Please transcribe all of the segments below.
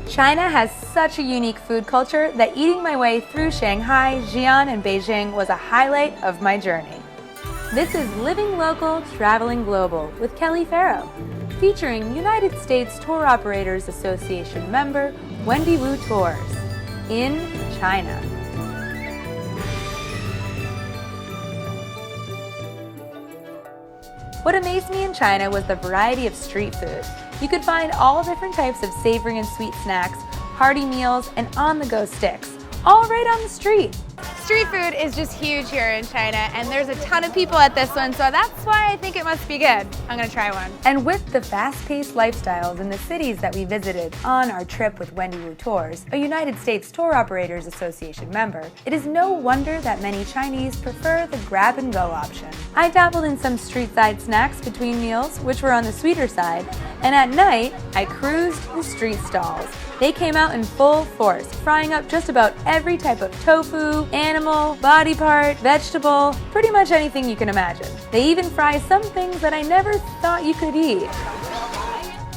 China has such a unique food culture that eating my way through Shanghai, Xi'an, and Beijing was a highlight of my journey. This is Living Local, Traveling Global with Kelly Farrow, featuring United States Tour Operators Association member Wendy Wu Tours in China. What amazed me in China was the variety of street food. You could find all different types of savory and sweet snacks, hearty meals, and on-the-go sticks, all right on the street. Street food is just huge here in China, and there's a ton of people at this one, so that's why I think it must be good. I'm gonna try one. And with the fast-paced lifestyles in the cities that we visited on our trip with Wendy Wu Tours, a United States Tour Operators Association member, it is no wonder that many Chinese prefer the grab-and-go option. I dabbled in some street-side snacks between meals, which were on the sweeter side, and at night, I cruised the street stalls. They came out in full force, frying up just about every type of tofu, animal, body part, vegetable, pretty much anything you can imagine. They even fry some things that I never thought you could eat.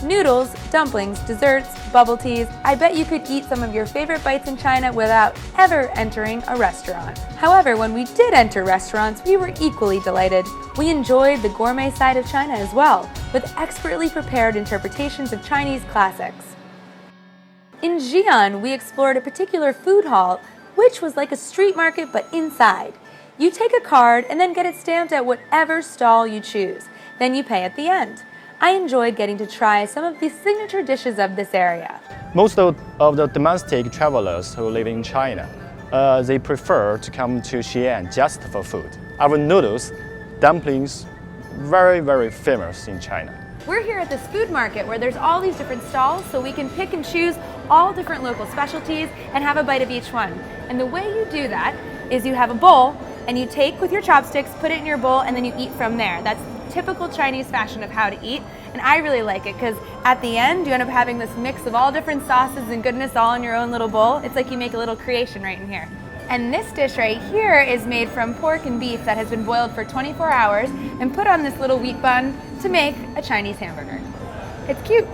Noodles, dumplings, desserts, bubble teas, I bet you could eat some of your favorite bites in China without ever entering a restaurant. However, when we did enter restaurants, we were equally delighted. We enjoyed the gourmet side of China as well, with expertly prepared interpretations of Chinese classics. In Xi'an, we explored a particular food hall, which was like a street market but inside. You take a card and then get it stamped at whatever stall you choose. Then you pay at the end. I enjoyed getting to try some of the signature dishes of this area. Most of the domestic travelers who live in China, they prefer to come to Xi'an just for food. Our noodles, dumplings, very famous in China. We're here at this food market where there's all these different stalls, so we can pick and choose all different local specialties and have a bite of each one. And the way you do that is you have a bowl and you take with your chopsticks, put it in your bowl, and then you eat from there. That's typical Chinese fashion of how to eat, and I really like it because at the end you end up having this mix of all different sauces and goodness all in your own little bowl. It's like you make a little creation right in here. And this dish right here is made from pork and beef that has been boiled for 24 hours and put on this little wheat bun to make a Chinese hamburger. It's cute.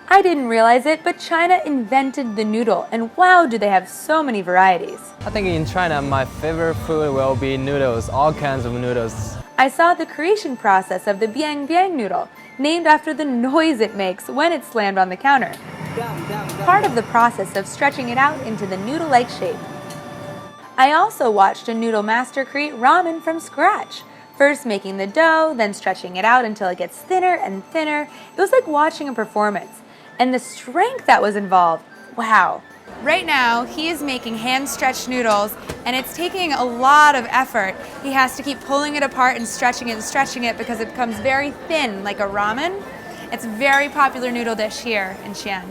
I didn't realize it, but China invented the noodle, and wow, do they have so many varieties. I think in China, my favorite food will be noodles, all kinds of noodles. I saw the creation process of the biang biang noodle, named after the noise it makes when it's slammed on the counter. Part of the process of stretching it out into the noodle-like shape. I also watched a noodle master create ramen from scratch. First making the dough, then stretching it out until it gets thinner and thinner. It was like watching a performance. And the strength that was involved, wow. Right now, he is making hand-stretched noodles, and it's taking a lot of effort. He has to keep pulling it apart and stretching it because it becomes very thin, like a ramen. It's a very popular noodle dish here in Xi'an.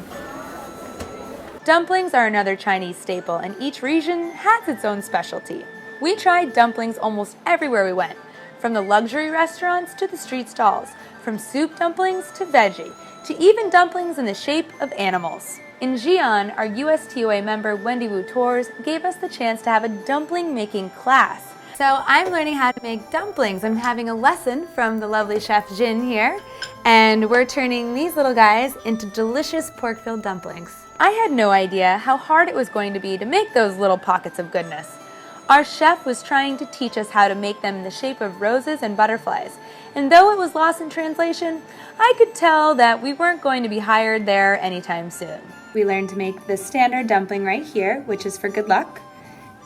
Dumplings are another Chinese staple, and each region has its own specialty. We tried dumplings almost everywhere we went, from the luxury restaurants to the street stalls, from soup dumplings to veggie, to even dumplings in the shape of animals. In Xi'an, our USTOA member Wendy Wu Tours gave us the chance to have a dumpling making class. So I'm learning how to make dumplings. I'm having a lesson from the lovely chef Jin here, and we're turning these little guys into delicious pork-filled dumplings. I had no idea how hard it was going to be to make those little pockets of goodness. Our chef was trying to teach us how to make them in the shape of roses and butterflies, and though it was lost in translation, I could tell that we weren't going to be hired there anytime soon. We learned to make the standard dumpling right here, which is for good luck.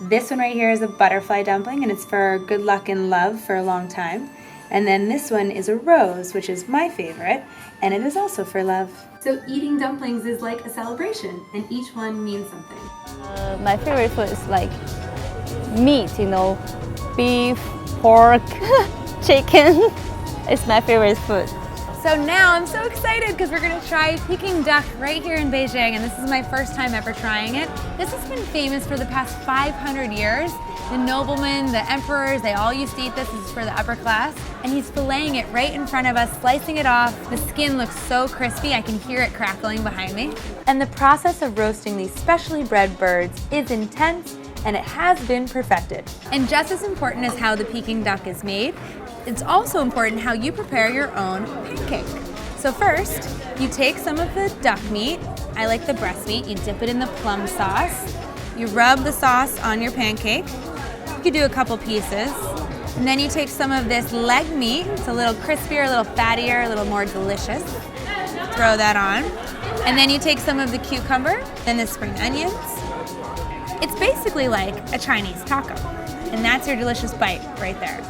This one right here is a butterfly dumpling, and it's for good luck and love for a long time. And then this one is a rose, which is my favorite, and it is also for love. So eating dumplings is like a celebration, and each one means something. My favorite food is like meat, beef, pork, chicken. It's my favorite food. So now I'm so excited because we're gonna try Peking duck right here in Beijing, and this is my first time ever trying it. This has been famous for the past 500 years. The noblemen, the emperors, they all used to eat this. This is for the upper class. And he's filleting it right in front of us, slicing it off. The skin looks so crispy, I can hear it crackling behind me. And the process of roasting these specially bred birds is intense, and it has been perfected. And just as important as how the Peking duck is made, it's also important how you prepare your own pancake. So first, you take some of the duck meat. I like the breast meat. You dip it in the plum sauce. You rub the sauce on your pancake. You could do a couple pieces. And then you take some of this leg meat. It's a little crispier, a little fattier, a little more delicious. Throw that on. And then you take some of the cucumber, then the spring onions. It's basically like a Chinese taco. And that's your delicious bite right there.